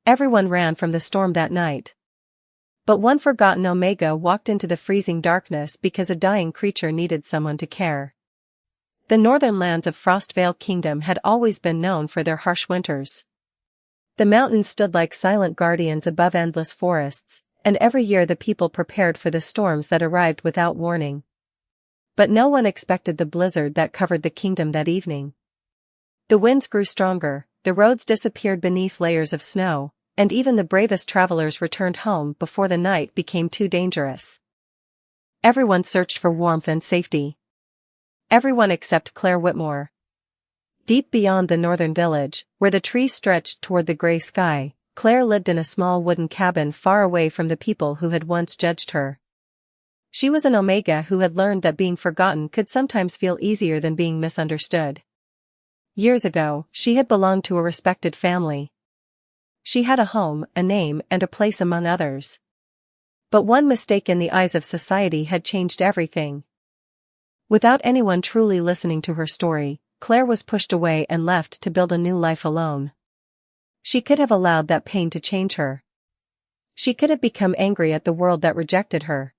Everyone ran from the storm that night. But one forgotten Omega walked into the freezing darkness because a dying creature needed someone to care. The northern lands of Frostvale Kingdom had always been known for their harsh winters. The mountains stood like silent guardians above endless forests, and every year the people prepared for the storms that arrived without warning. But no one expected the blizzard that covered the kingdom that evening. The winds grew stronger, the roads disappeared beneath layers of snow, and even the bravest travelers returned home before the night became too dangerous. Everyone searched for warmth and safety. Everyone except Claire Whitmore. Deep beyond the northern village, where the trees stretched toward the gray sky, Claire lived in a small wooden cabin far away from the people who had once judged her. She was an Omega who had learned that being forgotten could sometimes feel easier than being misunderstood. Years ago, she had belonged to a respected family. She had a home, a name, and a place among others. But one mistake in the eyes of society had changed everything. Without anyone truly listening to her story, Claire was pushed away and left to build a new life alone. She could have allowed that pain to change her. She could have become angry at the world that rejected her.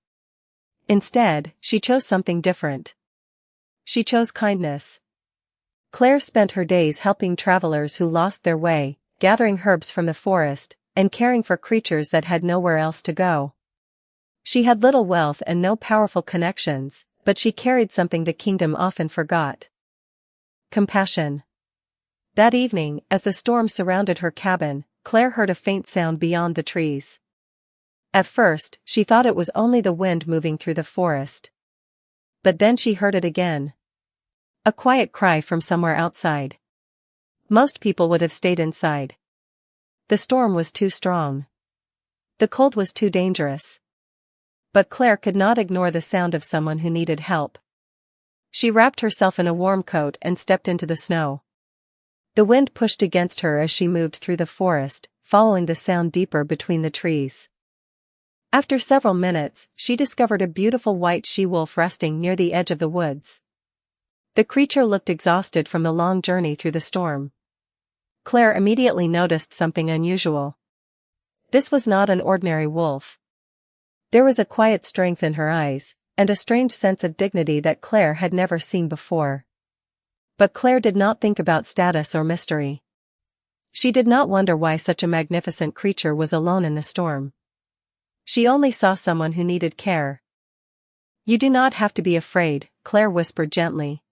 Instead, she chose something different. She chose kindness. Claire spent her days helping travelers who lost their way, gathering herbs from the forest, and caring for creatures that had nowhere else to go. She had little wealth and no powerful connections, but she carried something the kingdom often forgot. Compassion. That evening, as the storm surrounded her cabin, Claire heard a faint sound beyond the trees. At first, she thought it was only the wind moving through the forest. But then she heard it again. A quiet cry from somewhere outside. Most people would have stayed inside. The storm was too strong. The cold was too dangerous. But Claire could not ignore the sound of someone who needed help. She wrapped herself in a warm coat and stepped into the snow. The wind pushed against her as she moved through the forest, following the sound deeper between the trees. After several minutes, she discovered a beautiful white she-wolf resting near the edge of the woods. The creature looked exhausted from the long journey through the storm. Claire immediately noticed something unusual. This was not an ordinary wolf. There was a quiet strength in her eyes, and a strange sense of dignity that Claire had never seen before. But Claire did not think about status or mystery. She did not wonder why such a magnificent creature was alone in the storm. She only saw someone who needed care. "You do not have to be afraid," Claire whispered gently.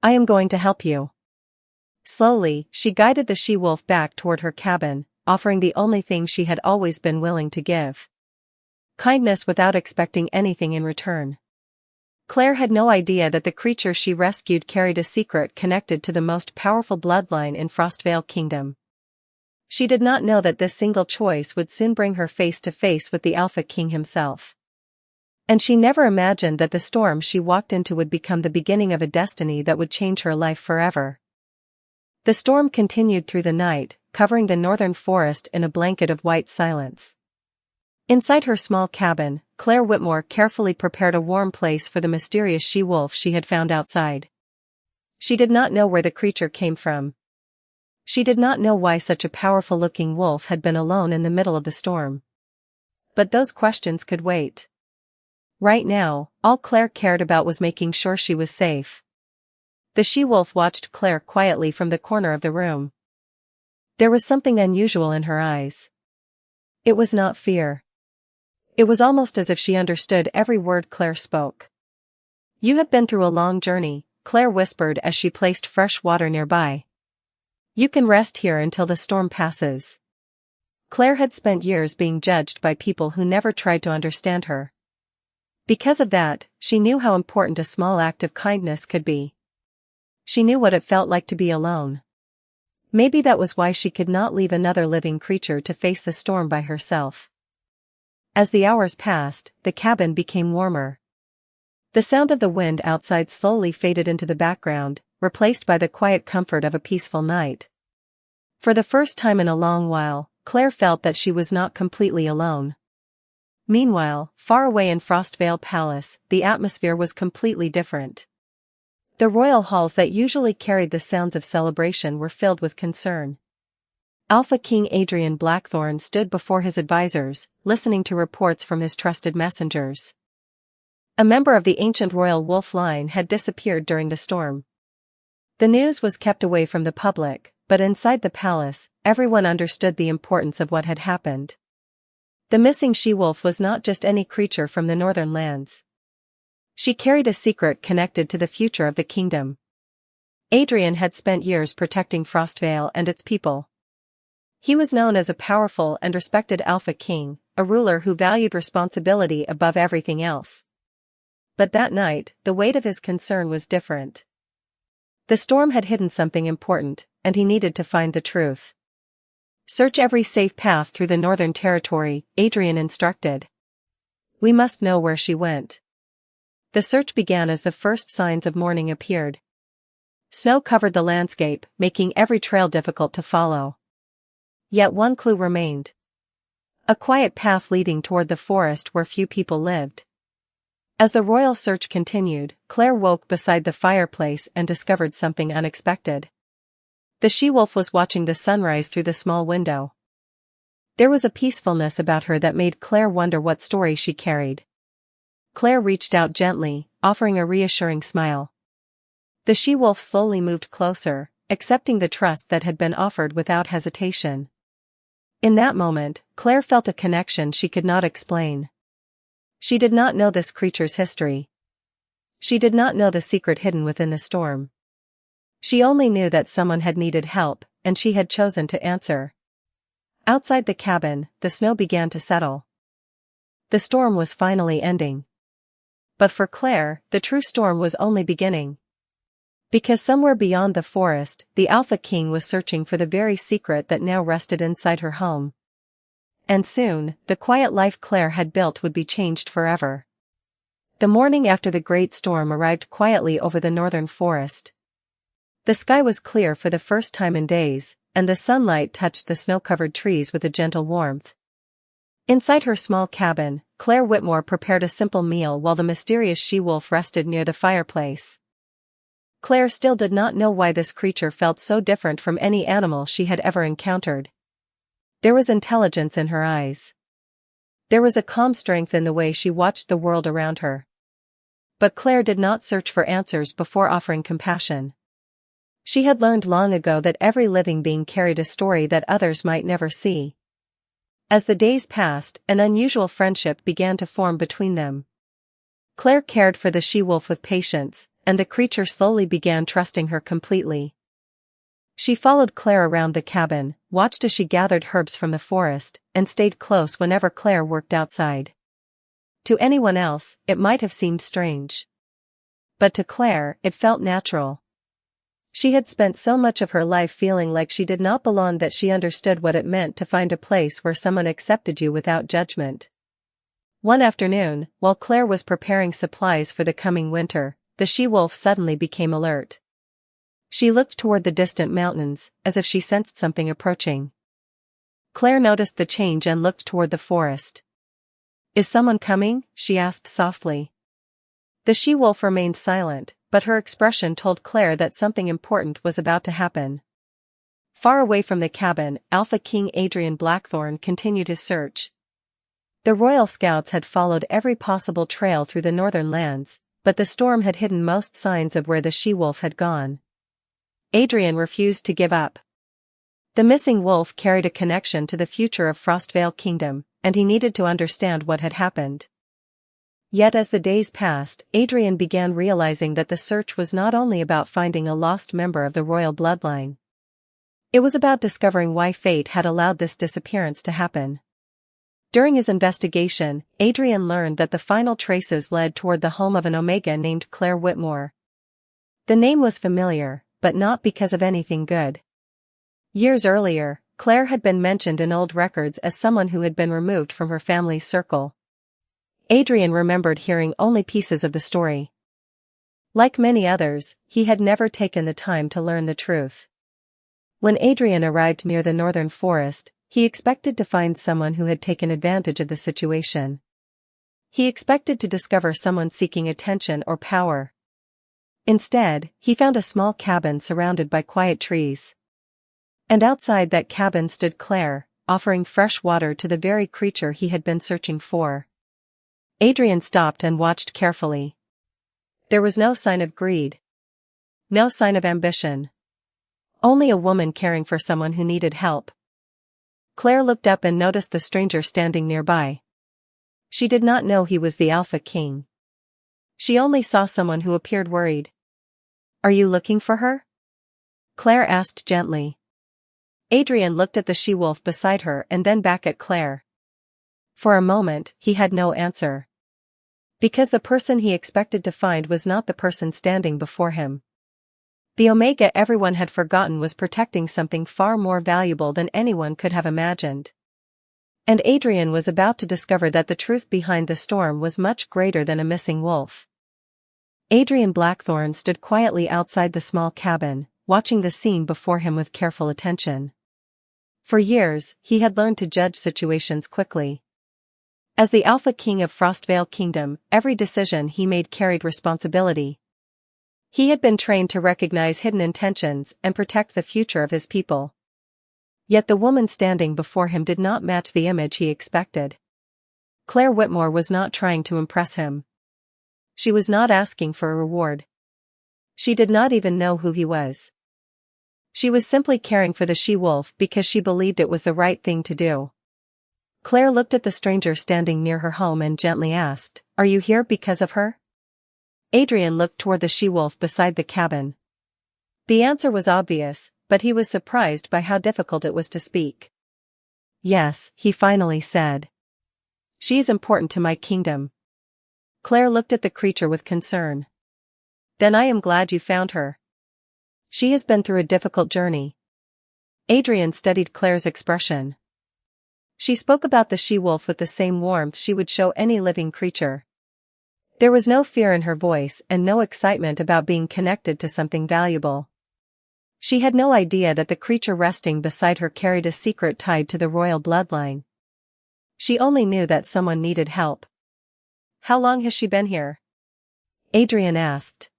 "I am going to help you." Slowly, she guided the she-wolf back toward her cabin, offering the only thing she had always been willing to give. Kindness without expecting anything in return. Claire had no idea that the creature she rescued carried a secret connected to the most powerful bloodline in Frostvale Kingdom. She did not know that this single choice would soon bring her face to face with the Alpha King himself. And she never imagined that the storm she walked into would become the beginning of a destiny that would change her life forever. The storm continued through the night, covering the northern forest in a blanket of white silence. Inside her small cabin, Claire Whitmore carefully prepared a warm place for the mysterious she-wolf she had found outside. She did not know where the creature came from. She did not know why such a powerful-looking wolf had been alone in the middle of the storm. But those questions could wait. Right now, all Claire cared about was making sure she was safe. The she-wolf watched Claire quietly from the corner of the room. There was something unusual in her eyes. It was not fear. It was almost as if she understood every word Claire spoke. "You have been through a long journey," Claire whispered as she placed fresh water nearby. "You can rest here until the storm passes." Claire had spent years being judged by people who never tried to understand her. Because of that, she knew how important a small act of kindness could be. She knew what it felt like to be alone. Maybe that was why she could not leave another living creature to face the storm by herself. As the hours passed, the cabin became warmer. The sound of the wind outside slowly faded into the background, replaced by the quiet comfort of a peaceful night. For the first time in a long while, Claire felt that she was not completely alone. Meanwhile, far away in Frostvale Palace, the atmosphere was completely different. The royal halls that usually carried the sounds of celebration were filled with concern. Alpha King Adrian Blackthorne stood before his advisors, listening to reports from his trusted messengers. A member of the ancient royal wolf line had disappeared during the storm. The news was kept away from the public, but inside the palace, everyone understood the importance of what had happened. The missing she-wolf was not just any creature from the northern lands. She carried a secret connected to the future of the kingdom. Adrian had spent years protecting Frostvale and its people. He was known as a powerful and respected Alpha King, a ruler who valued responsibility above everything else. But that night, the weight of his concern was different. The storm had hidden something important, and he needed to find the truth. Search every safe path through the Northern Territory, Adrian instructed. We must know where she went. The search began as the first signs of morning appeared. Snow covered the landscape, making every trail difficult to follow. Yet one clue remained. A quiet path leading toward the forest where few people lived. As the royal search continued, Claire woke beside the fireplace and discovered something unexpected. The she-wolf was watching the sunrise through the small window. There was a peacefulness about her that made Claire wonder what story she carried. Claire reached out gently, offering a reassuring smile. The she-wolf slowly moved closer, accepting the trust that had been offered without hesitation. In that moment, Claire felt a connection she could not explain. She did not know this creature's history. She did not know the secret hidden within the storm. She only knew that someone had needed help, and she had chosen to answer. Outside the cabin, the snow began to settle. The storm was finally ending. But for Claire, the true storm was only beginning. Because somewhere beyond the forest, the Alpha King was searching for the very secret that now rested inside her home. And soon, the quiet life Claire had built would be changed forever. The morning after the great storm arrived quietly over the northern forest. The sky was clear for the first time in days, and the sunlight touched the snow-covered trees with a gentle warmth. Inside her small cabin, Claire Whitmore prepared a simple meal while the mysterious she-wolf rested near the fireplace. Claire still did not know why this creature felt so different from any animal she had ever encountered. There was intelligence in her eyes. There was a calm strength in the way she watched the world around her. But Claire did not search for answers before offering compassion. She had learned long ago that every living being carried a story that others might never see. As the days passed, an unusual friendship began to form between them. Claire cared for the she-wolf with patience, and the creature slowly began trusting her completely. She followed Claire around the cabin, watched as she gathered herbs from the forest, and stayed close whenever Claire worked outside. To anyone else, it might have seemed strange. But to Claire, it felt natural. She had spent so much of her life feeling like she did not belong that she understood what it meant to find a place where someone accepted you without judgment. One afternoon, while Claire was preparing supplies for the coming winter, the she-wolf suddenly became alert. She looked toward the distant mountains, as if she sensed something approaching. Claire noticed the change and looked toward the forest. "Is someone coming?" she asked softly. The she-wolf remained silent, but her expression told Claire that something important was about to happen. Far away from the cabin, Alpha King Adrian Blackthorne continued his search. The royal scouts had followed every possible trail through the northern lands, but the storm had hidden most signs of where the she-wolf had gone. Adrian refused to give up. The missing wolf carried a connection to the future of Frostvale Kingdom, and he needed to understand what had happened. Yet as the days passed, Adrian began realizing that the search was not only about finding a lost member of the royal bloodline. It was about discovering why fate had allowed this disappearance to happen. During his investigation, Adrian learned that the final traces led toward the home of an Omega named Claire Whitmore. The name was familiar, but not because of anything good. Years earlier, Claire had been mentioned in old records as someone who had been removed from her family's circle. Adrian remembered hearing only pieces of the story. Like many others, he had never taken the time to learn the truth. When Adrian arrived near the northern forest, he expected to find someone who had taken advantage of the situation. He expected to discover someone seeking attention or power. Instead, he found a small cabin surrounded by quiet trees. And outside that cabin stood Claire, offering fresh water to the very creature he had been searching for. Adrian stopped and watched carefully. There was no sign of greed. No sign of ambition. Only a woman caring for someone who needed help. Claire looked up and noticed the stranger standing nearby. She did not know he was the Alpha King. She only saw someone who appeared worried. "Are you looking for her?" Claire asked gently. Adrian looked at the she-wolf beside her and then back at Claire. For a moment, he had no answer. Because the person he expected to find was not the person standing before him. The Omega everyone had forgotten was protecting something far more valuable than anyone could have imagined. And Adrian was about to discover that the truth behind the storm was much greater than a missing wolf. Adrian Blackthorne stood quietly outside the small cabin, watching the scene before him with careful attention. For years, he had learned to judge situations quickly. As the Alpha King of Frostvale Kingdom, every decision he made carried responsibility. He had been trained to recognize hidden intentions and protect the future of his people. Yet the woman standing before him did not match the image he expected. Claire Whitmore was not trying to impress him. She was not asking for a reward. She did not even know who he was. She was simply caring for the she-wolf because she believed it was the right thing to do. Claire looked at the stranger standing near her home and gently asked, "Are you here because of her?" Adrian looked toward the she-wolf beside the cabin. The answer was obvious, but he was surprised by how difficult it was to speak. "Yes," he finally said. "She is important to my kingdom." Claire looked at the creature with concern. "Then I am glad you found her. She has been through a difficult journey." Adrian studied Claire's expression. She spoke about the she-wolf with the same warmth she would show any living creature. There was no fear in her voice and no excitement about being connected to something valuable. She had no idea that the creature resting beside her carried a secret tied to the royal bloodline. She only knew that someone needed help. "How long has she been here?" Adrian asked.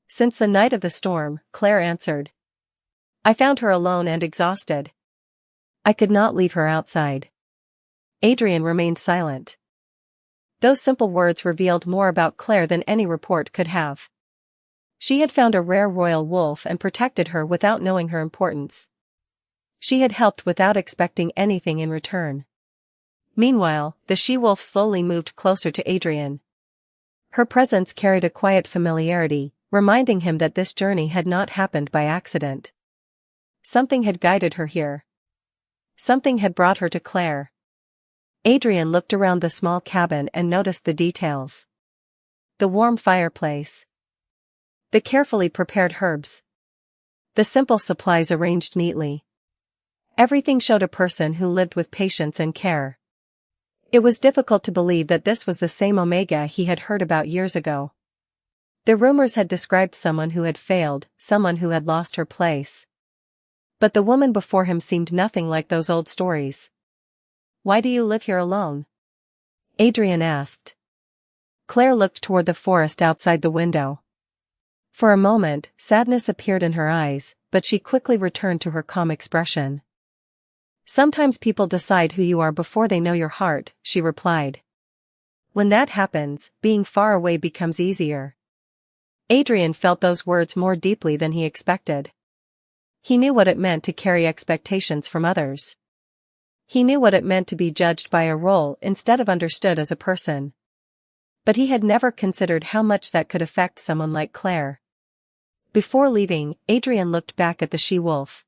"Since the night of the storm," Claire answered. "I found her alone and exhausted. I could not leave her outside." Adrian remained silent. Those simple words revealed more about Claire than any report could have. She had found a rare royal wolf and protected her without knowing her importance. She had helped without expecting anything in return. Meanwhile, the she-wolf slowly moved closer to Adrian. Her presence carried a quiet familiarity, reminding him that this journey had not happened by accident. Something had guided her here. Something had brought her to Claire. Adrian looked around the small cabin and noticed the details. The warm fireplace. The carefully prepared herbs. The simple supplies arranged neatly. Everything showed a person who lived with patience and care. It was difficult to believe that this was the same Omega he had heard about years ago. The rumors had described someone who had failed, someone who had lost her place. But the woman before him seemed nothing like those old stories. "Why do you live here alone?" Adrian asked. Claire looked toward the forest outside the window. For a moment, sadness appeared in her eyes, but she quickly returned to her calm expression. "Sometimes people decide who you are before they know your heart," she replied. "When that happens, being far away becomes easier." Adrian felt those words more deeply than he expected. He knew what it meant to carry expectations from others. He knew what it meant to be judged by a role instead of understood as a person. But he had never considered how much that could affect someone like Claire. Before leaving, Adrian looked back at the she-wolf.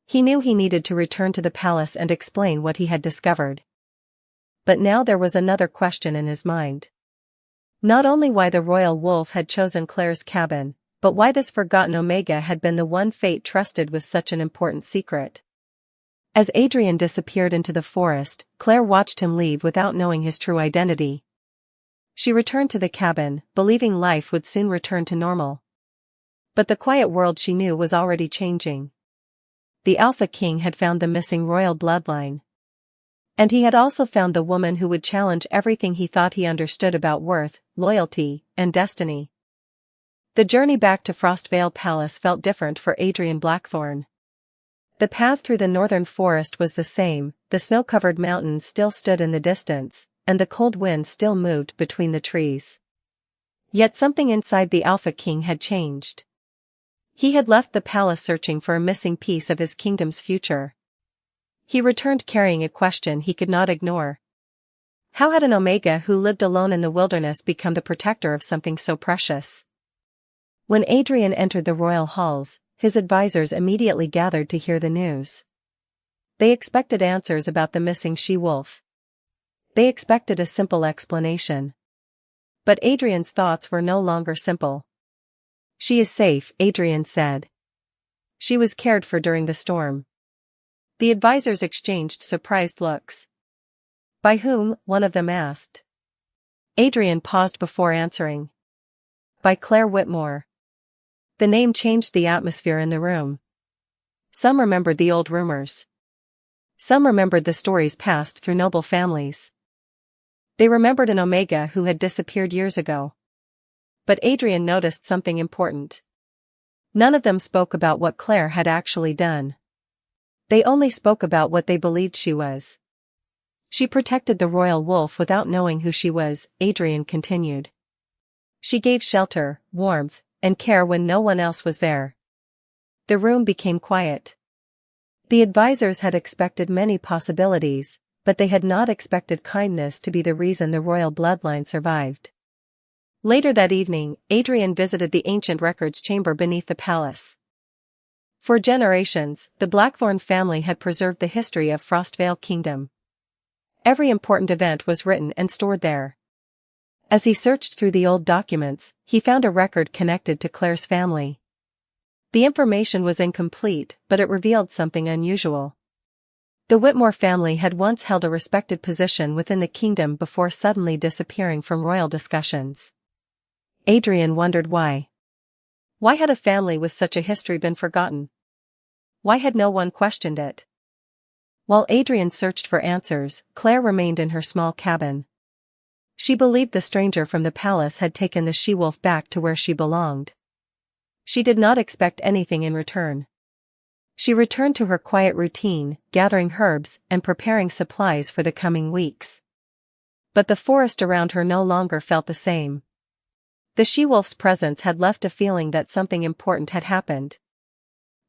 He knew he needed to return to the palace and explain what he had discovered. But now there was another question in his mind. Not only why the royal wolf had chosen Claire's cabin, but why this forgotten Omega had been the one fate trusted with such an important secret. As Adrian disappeared into the forest, Claire watched him leave without knowing his true identity. She returned to the cabin, believing life would soon return to normal. But the quiet world she knew was already changing. The Alpha King had found the missing royal bloodline. And he had also found the woman who would challenge everything he thought he understood about worth, loyalty, and destiny. The journey back to Frostvale Palace felt different for Adrian Blackthorne. The path through the northern forest was the same, the snow-covered mountains still stood in the distance, and the cold wind still moved between the trees. Yet something inside the Alpha King had changed. He had left the palace searching for a missing piece of his kingdom's future. He returned carrying a question he could not ignore. How had an Omega who lived alone in the wilderness become the protector of something so precious? When Adrian entered the royal halls, his advisors immediately gathered to hear the news. They expected answers about the missing she-wolf. They expected a simple explanation. But Adrian's thoughts were no longer simple. She is safe, Adrian said. She was cared for during the storm. The advisors exchanged surprised looks. By whom? One of them asked. Adrian paused before answering. By Claire Whitmore. The name changed the atmosphere in the room. Some remembered the old rumors. Some remembered the stories passed through noble families. They remembered an Omega who had disappeared years ago. But Adrian noticed something important. None of them spoke about what Claire had actually done. They only spoke about what they believed she was. She protected the royal wolf without knowing who she was, Adrian continued. She gave shelter, warmth, and care when no one else was there. The room became quiet. The advisors had expected many possibilities, but they had not expected kindness to be the reason the royal bloodline survived. Later that evening, Adrian visited the ancient records chamber beneath the palace. For generations, the Blackthorn family had preserved the history of Frostvale Kingdom. Every important event was written and stored there. As he searched through the old documents, he found a record connected to Claire's family. The information was incomplete, but it revealed something unusual. The Whitmore family had once held a respected position within the kingdom before suddenly disappearing from royal discussions. Adrian wondered why. Why had a family with such a history been forgotten? Why had no one questioned it? While Adrian searched for answers, Claire remained in her small cabin. She believed the stranger from the palace had taken the she-wolf back to where she belonged. She did not expect anything in return. She returned to her quiet routine, gathering herbs and preparing supplies for the coming weeks. But the forest around her no longer felt the same. The she-wolf's presence had left a feeling that something important had happened.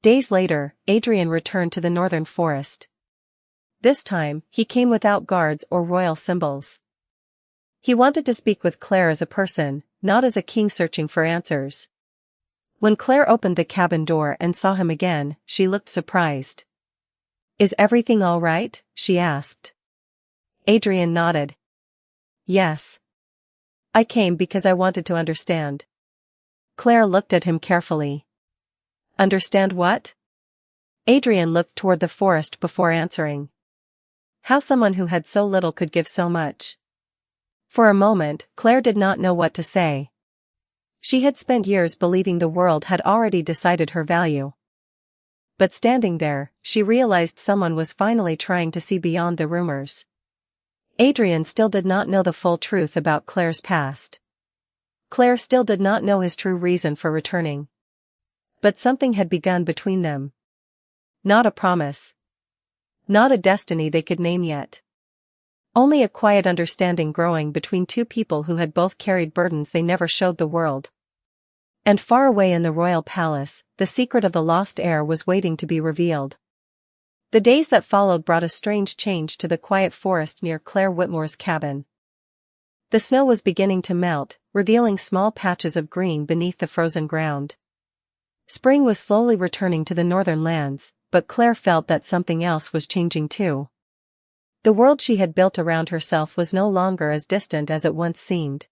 Days later, Adrian returned to the northern forest. This time, he came without guards or royal symbols. He wanted to speak with Claire as a person, not as a king searching for answers. When Claire opened the cabin door and saw him again, she looked surprised. "Is everything all right?" she asked. Adrian nodded. "Yes. I came because I wanted to understand." Claire looked at him carefully. "Understand what?" Adrian looked toward the forest before answering. How someone who had so little could give so much. For a moment, Claire did not know what to say. She had spent years believing the world had already decided her value. But standing there, she realized someone was finally trying to see beyond the rumors. Adrian still did not know the full truth about Claire's past. Claire still did not know his true reason for returning. But something had begun between them. Not a promise. Not a destiny they could name yet. Only a quiet understanding growing between two people who had both carried burdens they never showed the world. And far away in the royal palace, the secret of the lost heir was waiting to be revealed. The days that followed brought a strange change to the quiet forest near Claire Whitmore's cabin. The snow was beginning to melt, revealing small patches of green beneath the frozen ground. Spring was slowly returning to the northern lands, but Claire felt that something else was changing too. The world she had built around herself was no longer as distant as it once seemed.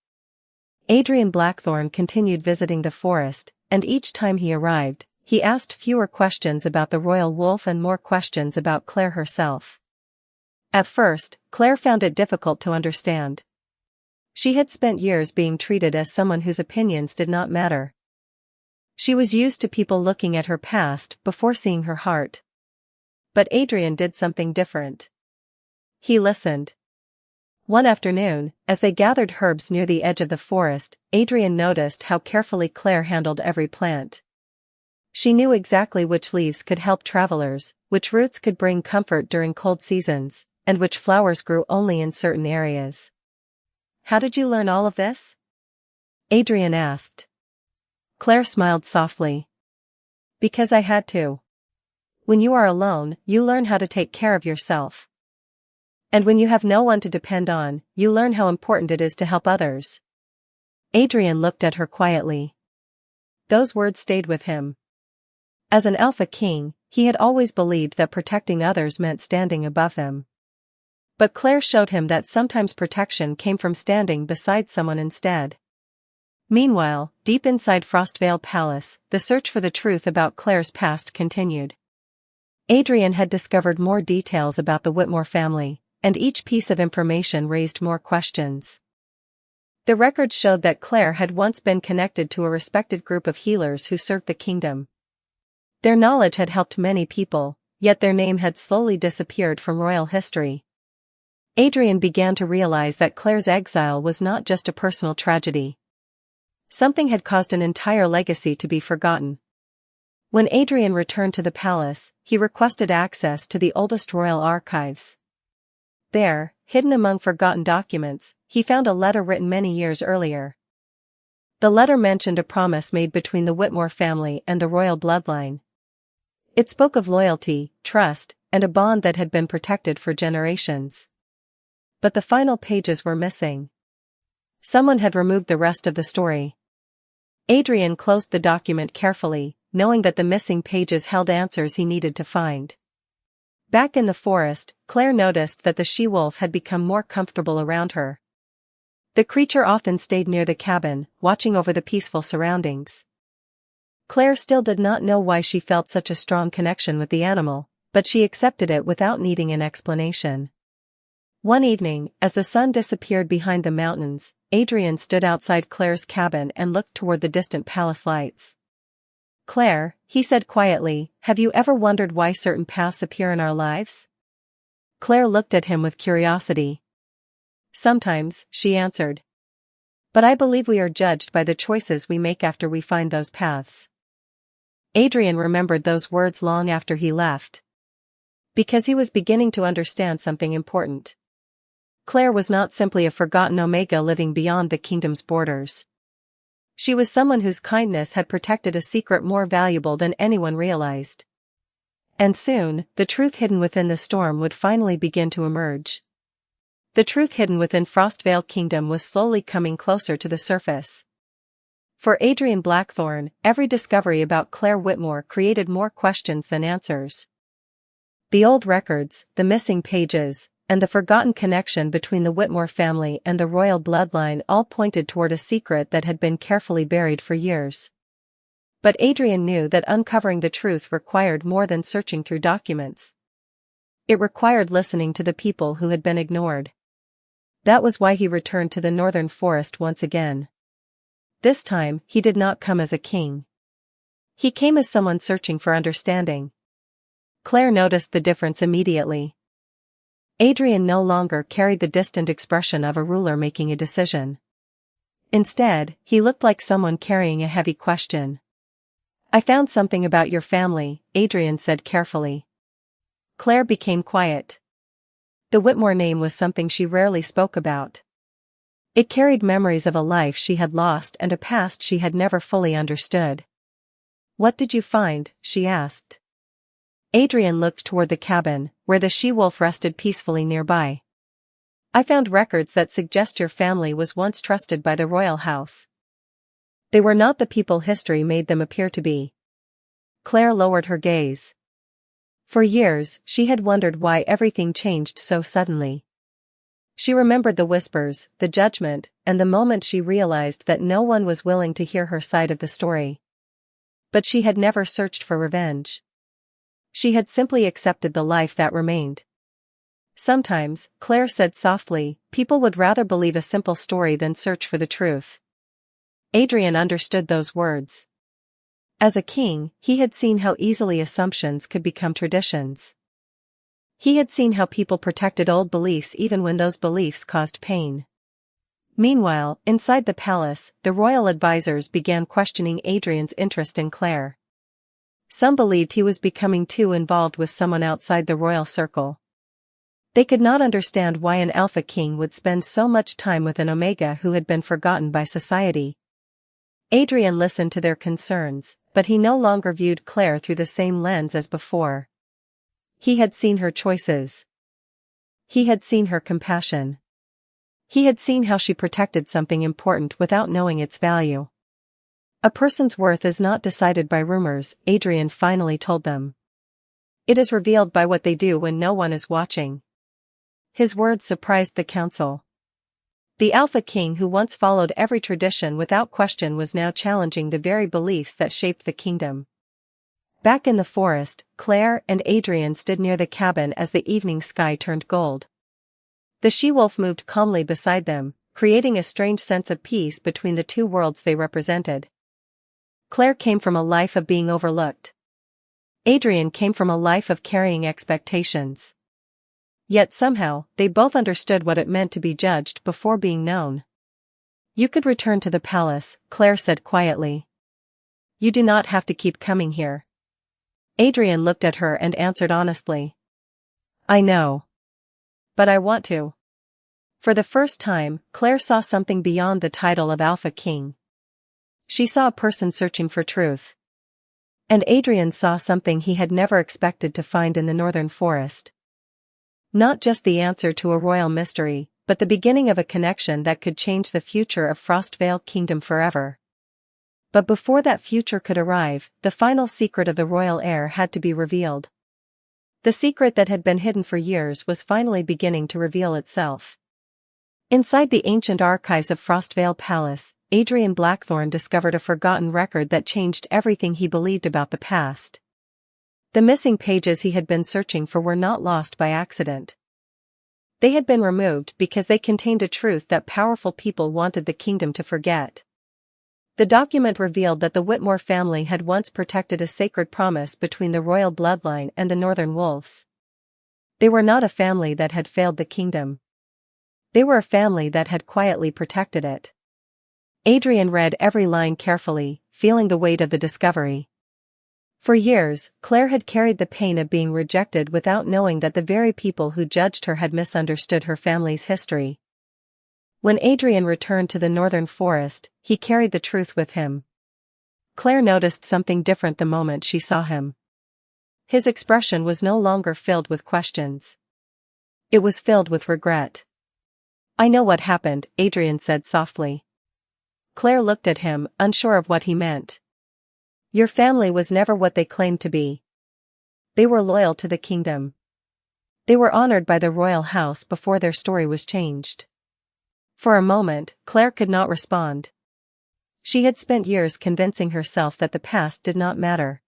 Adrian Blackthorn continued visiting the forest, and each time he arrived, he asked fewer questions about the royal wolf and more questions about Claire herself. At first, Claire found it difficult to understand. She had spent years being treated as someone whose opinions did not matter. She was used to people looking at her past before seeing her heart. But Adrian did something different. He listened. One afternoon, as they gathered herbs near the edge of the forest, Adrian noticed how carefully Claire handled every plant. She knew exactly which leaves could help travelers, which roots could bring comfort during cold seasons, and which flowers grew only in certain areas. "How did you learn all of this?" Adrian asked. Claire smiled softly. "Because I had to. When you are alone, you learn how to take care of yourself. And when you have no one to depend on, you learn how important it is to help others." Adrian looked at her quietly. Those words stayed with him. As an Alpha King, he had always believed that protecting others meant standing above them. But Claire showed him that sometimes protection came from standing beside someone instead. Meanwhile, deep inside Frostvale Palace, the search for the truth about Claire's past continued. Adrian had discovered more details about the Whitmore family, and each piece of information raised more questions. The records showed that Claire had once been connected to a respected group of healers who served the kingdom. Their knowledge had helped many people, yet their name had slowly disappeared from royal history. Adrian began to realize that Claire's exile was not just a personal tragedy. Something had caused an entire legacy to be forgotten. When Adrian returned to the palace, he requested access to the oldest royal archives. There, hidden among forgotten documents, he found a letter written many years earlier. The letter mentioned a promise made between the Whitmore family and the royal bloodline. It spoke of loyalty, trust, and a bond that had been protected for generations. But the final pages were missing. Someone had removed the rest of the story. Adrian closed the document carefully, knowing that the missing pages held answers he needed to find. Back in the forest, Claire noticed that the she-wolf had become more comfortable around her. The creature often stayed near the cabin, watching over the peaceful surroundings. Claire still did not know why she felt such a strong connection with the animal, but she accepted it without needing an explanation. One evening, as the sun disappeared behind the mountains, Adrian stood outside Claire's cabin and looked toward the distant palace lights. "Claire," he said quietly, "have you ever wondered why certain paths appear in our lives?" Claire looked at him with curiosity. "Sometimes," she answered. "But I believe we are judged by the choices we make after we find those paths." Adrian remembered those words long after he left. Because he was beginning to understand something important. Claire was not simply a forgotten Omega living beyond the kingdom's borders. She was someone whose kindness had protected a secret more valuable than anyone realized. And soon, the truth hidden within the storm would finally begin to emerge. The truth hidden within Frostvale Kingdom was slowly coming closer to the surface. For Adrian Blackthorne, every discovery about Claire Whitmore created more questions than answers. The old records, the missing pages, and the forgotten connection between the Whitmore family and the royal bloodline all pointed toward a secret that had been carefully buried for years. But Adrian knew that uncovering the truth required more than searching through documents. It required listening to the people who had been ignored. That was why he returned to the northern forest once again. This time, he did not come as a king. He came as someone searching for understanding. Claire noticed the difference immediately. Adrian no longer carried the distant expression of a ruler making a decision. Instead, he looked like someone carrying a heavy question. "I found something about your family," Adrian said carefully. Claire became quiet. The Whitmore name was something she rarely spoke about. It carried memories of a life she had lost and a past she had never fully understood. "What did you find?" she asked. Adrian looked toward the cabin, where the she-wolf rested peacefully nearby. "I found records that suggest your family was once trusted by the royal house. They were not the people history made them appear to be." Claire lowered her gaze. For years, she had wondered why everything changed so suddenly. She remembered the whispers, the judgment, and the moment she realized that no one was willing to hear her side of the story. But she had never searched for revenge. She had simply accepted the life that remained. Sometimes, Claire said softly, people would rather believe a simple story than search for the truth. Adrian understood those words. As a king, he had seen how easily assumptions could become traditions. He had seen how people protected old beliefs even when those beliefs caused pain. Meanwhile, inside the palace, the royal advisors began questioning Adrian's interest in Claire. Some believed he was becoming too involved with someone outside the royal circle. They could not understand why an Alpha King would spend so much time with an Omega who had been forgotten by society. Adrian listened to their concerns, but he no longer viewed Claire through the same lens as before. He had seen her choices. He had seen her compassion. He had seen how she protected something important without knowing its value. A person's worth is not decided by rumors, Adrian finally told them. It is revealed by what they do when no one is watching. His words surprised the council. The Alpha King who once followed every tradition without question was now challenging the very beliefs that shaped the kingdom. Back in the forest, Claire and Adrian stood near the cabin as the evening sky turned gold. The she-wolf moved calmly beside them, creating a strange sense of peace between the two worlds they represented. Claire came from a life of being overlooked. Adrian came from a life of carrying expectations. Yet somehow, they both understood what it meant to be judged before being known. You could return to the palace, Claire said quietly. You do not have to keep coming here. Adrian looked at her and answered honestly. I know. But I want to. For the first time, Claire saw something beyond the title of Alpha King. She saw a person searching for truth. And Adrian saw something he had never expected to find in the northern forest. Not just the answer to a royal mystery, but the beginning of a connection that could change the future of Frostvale Kingdom forever. But before that future could arrive, the final secret of the royal heir had to be revealed. The secret that had been hidden for years was finally beginning to reveal itself. Inside the ancient archives of Frostvale Palace, Adrian Blackthorne discovered a forgotten record that changed everything he believed about the past. The missing pages he had been searching for were not lost by accident. They had been removed because they contained a truth that powerful people wanted the kingdom to forget. The document revealed that the Whitmore family had once protected a sacred promise between the royal bloodline and the Northern Wolves. They were not a family that had failed the kingdom. They were a family that had quietly protected it. Adrian read every line carefully, feeling the weight of the discovery. For years, Claire had carried the pain of being rejected without knowing that the very people who judged her had misunderstood her family's history. When Adrian returned to the northern forest, he carried the truth with him. Claire noticed something different the moment she saw him. His expression was no longer filled with questions. It was filled with regret. I know what happened, Adrian said softly. Claire looked at him, unsure of what he meant. Your family was never what they claimed to be. They were loyal to the kingdom. They were honored by the royal house before their story was changed. For a moment, Claire could not respond. She had spent years convincing herself that the past did not matter.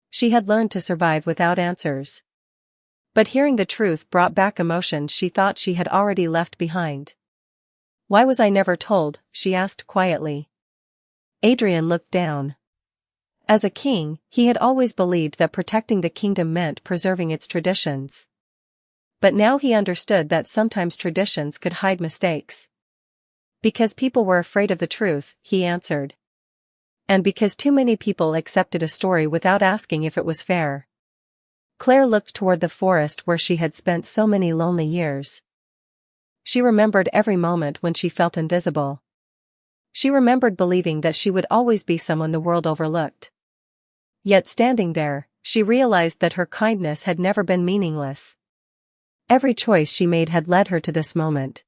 She had learned to survive without answers. But hearing the truth brought back emotions she thought she had already left behind. Why was I never told? She asked quietly. Adrian looked down. As a king, he had always believed that protecting the kingdom meant preserving its traditions. But now he understood that sometimes traditions could hide mistakes. Because people were afraid of the truth, he answered. And because too many people accepted a story without asking if it was fair. Claire looked toward the forest where she had spent so many lonely years. She remembered every moment when she felt invisible. She remembered believing that she would always be someone the world overlooked. Yet standing there, she realized that her kindness had never been meaningless. Every choice she made had led her to this moment.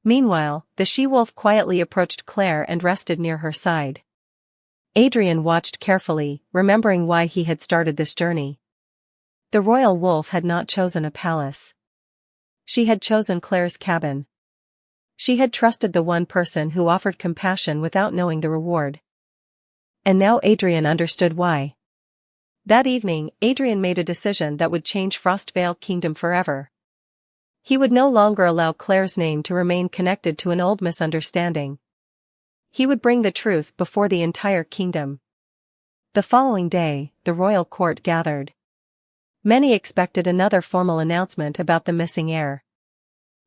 Meanwhile, the she-wolf quietly approached Claire and rested near her side. Adrian watched carefully, remembering why he had started this journey. The royal wolf had not chosen a palace. She had chosen Claire's cabin. She had trusted the one person who offered compassion without knowing the reward. And now Adrian understood why. That evening, Adrian made a decision that would change Frostvale Kingdom forever. He would no longer allow Claire's name to remain connected to an old misunderstanding. He would bring the truth before the entire kingdom. The following day, the royal court gathered. Many expected another formal announcement about the missing heir.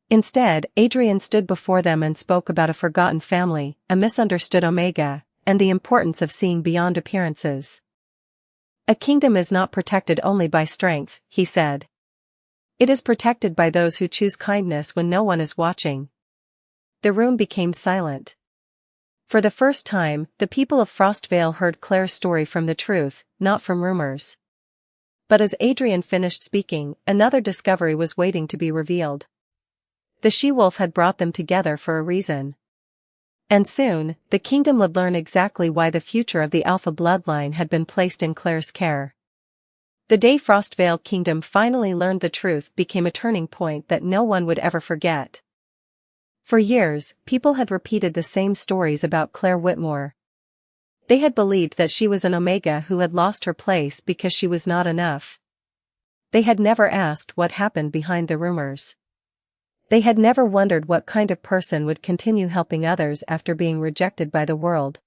Instead, Adrian stood before them and spoke about a forgotten family, a misunderstood Omega, and the importance of seeing beyond appearances. A kingdom is not protected only by strength, he said. It is protected by those who choose kindness when no one is watching. The room became silent. For the first time, the people of Frostvale heard Claire's story from the truth, not from rumors. But as Adrian finished speaking, another discovery was waiting to be revealed. The she-wolf had brought them together for a reason. And soon, the kingdom would learn exactly why the future of the Alpha bloodline had been placed in Claire's care. The day Frostvale Kingdom finally learned the truth became a turning point that no one would ever forget. For years, people had repeated the same stories about Claire Whitmore. They had believed that she was an Omega who had lost her place because she was not enough. They had never asked what happened behind the rumors. They had never wondered what kind of person would continue helping others after being rejected by the world.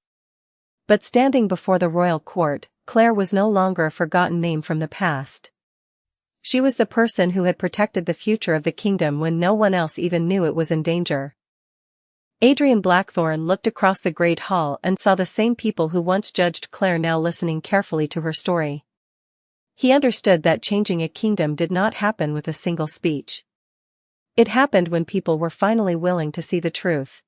But standing before the royal court, Claire was no longer a forgotten name from the past. She was the person who had protected the future of the kingdom when no one else even knew it was in danger. Adrian Blackthorne looked across the great hall and saw the same people who once judged Claire now listening carefully to her story. He understood that changing a kingdom did not happen with a single speech. It happened when people were finally willing to see the truth.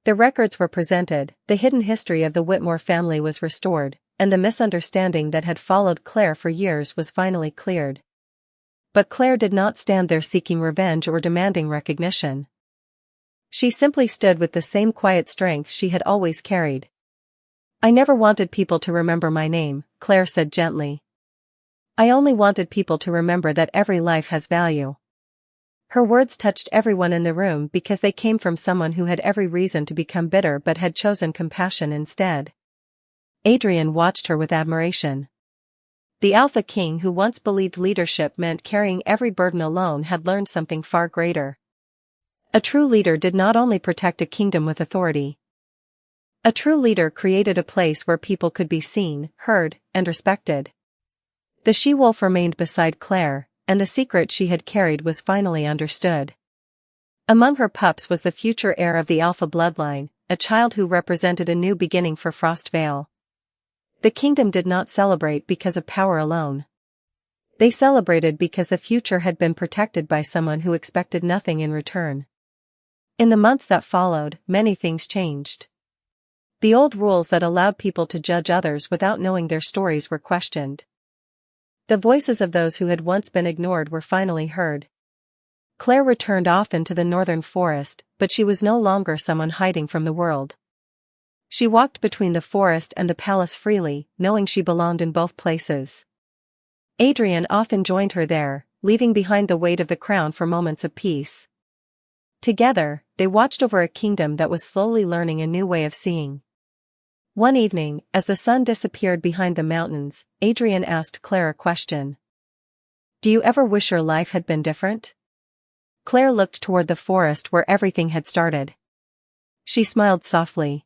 The records were presented, the hidden history of the Whitmore family was restored, and the misunderstanding that had followed Claire for years was finally cleared. But Claire did not stand there seeking revenge or demanding recognition. She simply stood with the same quiet strength she had always carried. "I never wanted people to remember my name," Claire said gently. "I only wanted people to remember that every life has value." Her words touched everyone in the room because they came from someone who had every reason to become bitter but had chosen compassion instead. Adrian watched her with admiration. The Alpha King who once believed leadership meant carrying every burden alone had learned something far greater. A true leader did not only protect a kingdom with authority. A true leader created a place where people could be seen, heard, and respected. The she-wolf remained beside Claire, and the secret she had carried was finally understood. Among her pups was the future heir of the Alpha bloodline, a child who represented a new beginning for Frostvale. The kingdom did not celebrate because of power alone. They celebrated because the future had been protected by someone who expected nothing in return. In the months that followed, many things changed. The old rules that allowed people to judge others without knowing their stories were questioned. The voices of those who had once been ignored were finally heard. Claire returned often to the northern forest, but she was no longer someone hiding from the world. She walked between the forest and the palace freely, knowing she belonged in both places. Adrian often joined her there, leaving behind the weight of the crown for moments of peace. Together, they watched over a kingdom that was slowly learning a new way of seeing. One evening, as the sun disappeared behind the mountains, Adrian asked Claire a question. "Do you ever wish your life had been different?" Claire looked toward the forest where everything had started. She smiled softly.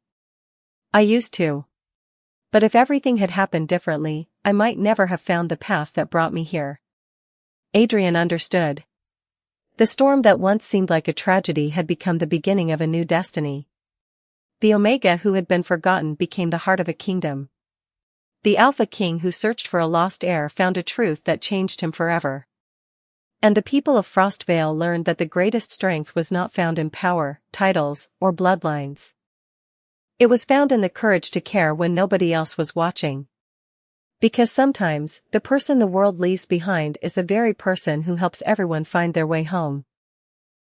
"I used to. But if everything had happened differently, I might never have found the path that brought me here." Adrian understood. The storm that once seemed like a tragedy had become the beginning of a new destiny. The Omega who had been forgotten became the heart of a kingdom. The Alpha King who searched for a lost heir found a truth that changed him forever. And the people of Frostvale learned that the greatest strength was not found in power, titles, or bloodlines. It was found in the courage to care when nobody else was watching. Because sometimes, the person the world leaves behind is the very person who helps everyone find their way home.